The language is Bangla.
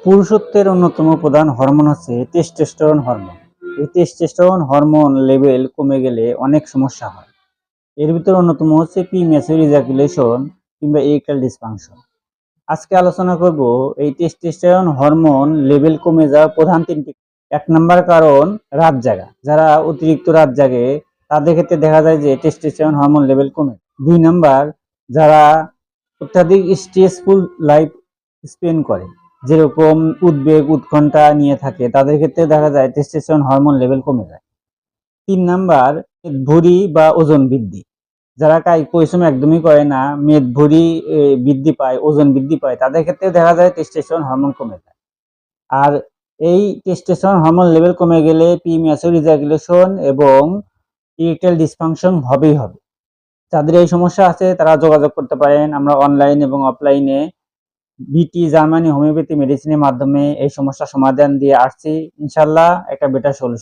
পুরুষত্বের অন্যতম প্রধান হরমোন হচ্ছে টেস্টোস্টেরন হরমোন। এই টেস্টোস্টেরন হরমোন লেভেল কমে গেলে অনেক সমস্যা হয়। এর ভিতর অন্যতম হচ্ছে প্রিম্যাচুর ইজাকুলেশন কিংবা ইরেকটাইল ডিসফাংশন। আজকে আলোচনা করব এই টেস্টোস্টেরন হরমোন লেভেল কমে যাওয়ার প্রধান তিনটি। এক নম্বর কারণ রাত জাগা। যারা অতিরিক্ত রাত জাগে তাদের ক্ষেত্রে দেখা যায় যে টেস্টোস্টেরন হরমোন লেভেল কমে। দুই নাম্বার, যারা অত্যাধিক স্ট্রেসফুল লাইফ স্পেন্ড করে, যেরকম উদ্বেগ উৎকণ্ঠা নিয়ে থাকে, তাদের ক্ষেত্রে দেখা যায় টেস্টোস্টেরন হরমোন লেভেল কমে যায়। তিন নাম্বার, ভুঁড়ি বা ওজন বৃদ্ধি। যারা কায়িক পরিশ্রম একদমই করে না, মেদ ভুঁড়ি বৃদ্ধি পায়, ওজন বৃদ্ধি পায়, তাদের ক্ষেত্রে দেখা যায় টেস্টোস্টেরন হরমোন কমে যায়। আর এই টেস্টোস্টেরন হরমোন লেভেল কমে গেলে প্রিম্যাচুর ইজাকুলেশন এবং ইরেকটাইল ডিসফাংশন হবেই হবে। যাদের এই সমস্যা আছে তারা যোগাযোগ করতে পারেন। আমরা অনলাইন এবং অফলাইনে বিটি জার্মানি হোমিওপ্যাথি মেডিসিনের মাধ্যমে এই সমস্যা সমাধান দিয়ে আসছি। ইনশাল্লাহ একটা বেটার সলিউশন।